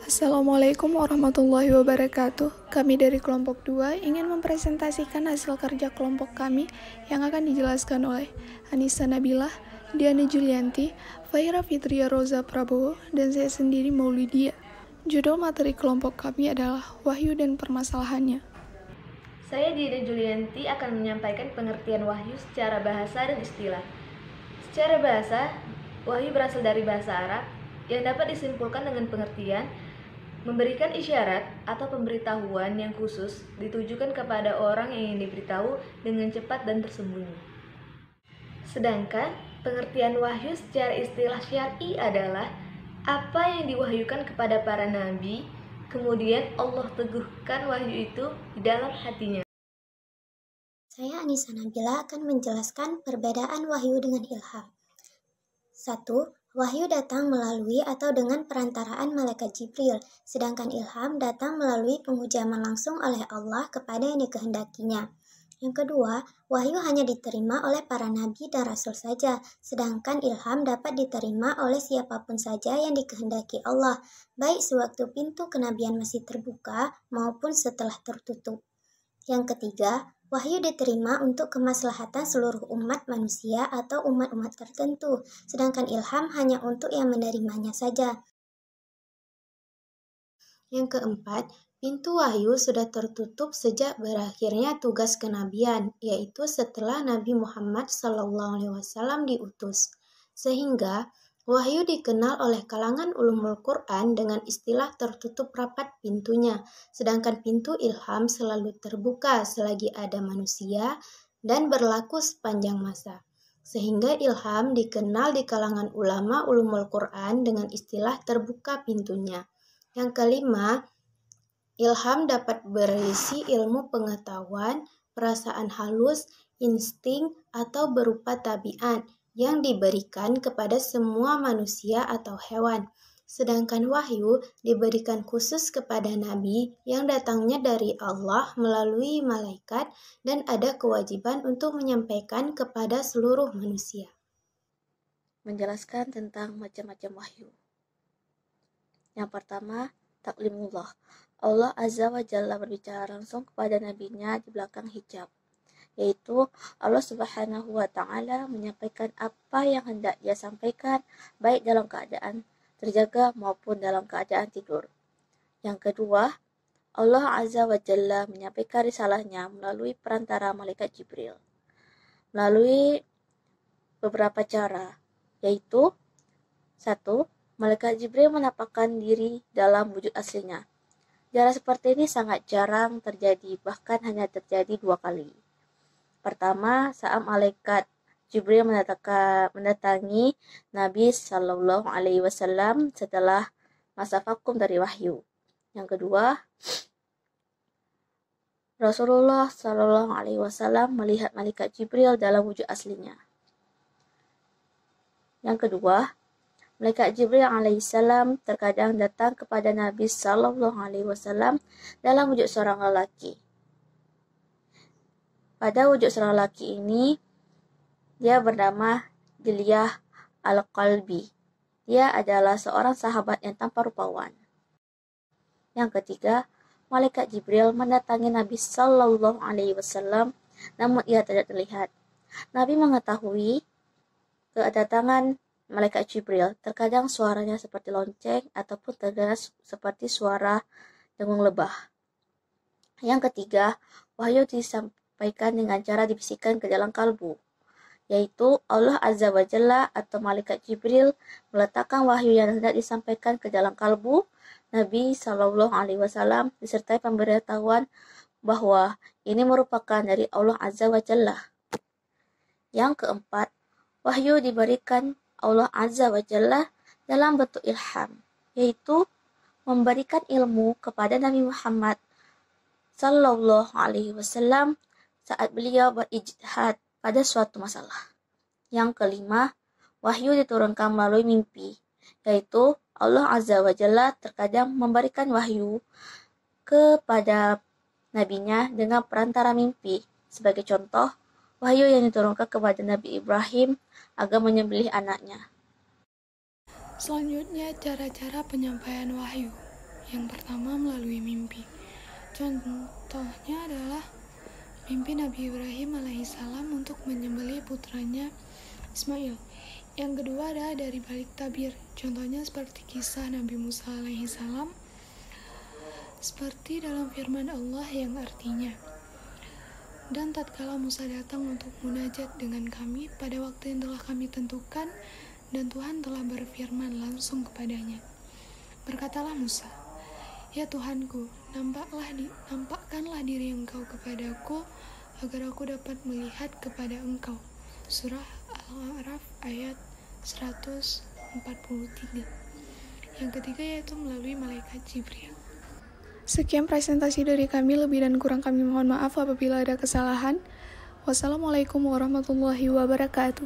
Assalamualaikum warahmatullahi wabarakatuh. Kami dari kelompok 2 ingin mempresentasikan hasil kerja kelompok kami yang akan dijelaskan oleh Anissa Nabilah, Diana Julianti, Fahira Fitria Roza Prabowo, dan saya sendiri Maulidia. Judul materi kelompok kami adalah Wahyu dan Permasalahannya. Saya Diana Julianti akan menyampaikan pengertian wahyu secara bahasa dan istilah. Secara bahasa, wahyu berasal dari bahasa Arab yang dapat disimpulkan dengan pengertian memberikan isyarat atau pemberitahuan yang khusus ditujukan kepada orang yang ingin diberitahu dengan cepat dan tersembunyi. Sedangkan pengertian wahyu secara istilah syar'i adalah apa yang diwahyukan kepada para nabi, kemudian Allah teguhkan wahyu itu di dalam hatinya. Saya Anissa Nabila akan menjelaskan perbedaan wahyu dengan ilham. 1. Wahyu datang melalui atau dengan perantaraan malaikat Jibril, sedangkan ilham datang melalui pengujaman langsung oleh Allah kepada yang dikehendakinya. Yang kedua, wahyu hanya diterima oleh para nabi dan rasul saja, sedangkan ilham dapat diterima oleh siapapun saja yang dikehendaki Allah, baik sewaktu pintu kenabian masih terbuka maupun setelah tertutup. Yang ketiga, wahyu diterima untuk kemaslahatan seluruh umat manusia atau umat-umat tertentu, sedangkan ilham hanya untuk yang menerimanya saja. Yang keempat, pintu wahyu sudah tertutup sejak berakhirnya tugas kenabian, yaitu setelah Nabi Muhammad SAW diutus. Sehingga, wahyu dikenal oleh kalangan ulumul Quran dengan istilah tertutup rapat pintunya, sedangkan pintu ilham selalu terbuka selagi ada manusia dan berlaku sepanjang masa. Sehingga ilham dikenal di kalangan ulama ulumul Quran dengan istilah terbuka pintunya. Yang kelima, ilham dapat berisi ilmu pengetahuan, perasaan halus, insting, atau berupa tabiat yang diberikan kepada semua manusia atau hewan. Sedangkan wahyu diberikan khusus kepada nabi yang datangnya dari Allah melalui malaikat dan ada kewajiban untuk menyampaikan kepada seluruh manusia. Menjelaskan tentang macam-macam wahyu. Yang pertama, taklimullah. Allah Azza wa Jalla berbicara langsung kepada nabinya di belakang hijab, yaitu Allah Subhanahu wa Ta'ala menyampaikan apa yang hendak Dia sampaikan, baik dalam keadaan terjaga maupun dalam keadaan tidur. Yang kedua, Allah Azza wa Jalla menyampaikan risalahnya melalui perantara malaikat Jibril, melalui beberapa cara, yaitu 1. Malaikat Jibril menampakkan diri dalam wujud aslinya. Cara seperti ini sangat jarang terjadi, bahkan hanya terjadi 2 kali. Pertama, saat malaikat Jibril mendatangi Nabi Shallallahu Alaihi Wasallam setelah masa vakum dari wahyu. Yang kedua, Rasulullah Shallallahu Alaihi Wasallam melihat malaikat Jibril dalam wujud aslinya. Yang kedua, malaikat Jibril alaihissalam terkadang datang kepada Nabi Sallallahu Alaihi Wasallam dalam wujud seorang lelaki. Pada wujud seorang lelaki ini, dia bernama Dilyah Al-Qalbi. Dia adalah seorang sahabat yang tanpa rupawan. Yang ketiga, malaikat Jibril mendatangi Nabi Sallallahu Alaihi Wasallam, namun ia tidak terlihat. Nabi mengetahui kedatangan malaikat Jibril, terkadang suaranya seperti lonceng ataupun terdengar seperti suara dengung lebah. Yang ketiga, wahyu disampaikan dengan cara dibisikkan ke dalam kalbu, yaitu Allah Azza wa Jalla atau malaikat Jibril meletakkan wahyu yang hendak disampaikan ke dalam kalbu Nabi Shallallahu Alaihi Wasallam disertai pemberitahuan bahwa ini merupakan dari Allah Azza wa Jalla. Yang keempat, wahyu diberikan Allah Azza wa Jalla dalam bentuk ilham, yaitu memberikan ilmu kepada Nabi Muhammad Sallallahu Alaihi Wasallam saat beliau berijtihad pada suatu masalah. Yang kelima, wahyu diturunkan melalui mimpi, yaitu Allah Azza wa Jalla terkadang memberikan wahyu kepada nabinya dengan perantara mimpi. Sebagai contoh, wahyu yang diturunkan kepada Nabi Ibrahim agar menyembelih anaknya. Selanjutnya, cara-cara penyampaian wahyu. Yang pertama, melalui mimpi. Contohnya adalah mimpi Nabi Ibrahim alaihissalam untuk menyembelih putranya Ismail. Yang kedua adalah dari balik tabir. Contohnya seperti kisah Nabi Musa alaihissalam, seperti dalam firman Allah yang artinya, dan tatkala Musa datang untuk munajat dengan kami pada waktu yang telah kami tentukan, dan Tuhan telah berfirman langsung kepadanya. Berkatalah Musa, "Ya Tuhanku, nampakkanlah diri Engkau kepadaku, agar aku dapat melihat kepada Engkau." Surah Al-A'raf ayat 143. Yang ketiga yaitu melalui malaikat Jibril. Sekian presentasi dari kami, lebih dan kurang kami mohon maaf apabila ada kesalahan. Wassalamualaikum warahmatullahi wabarakatuh.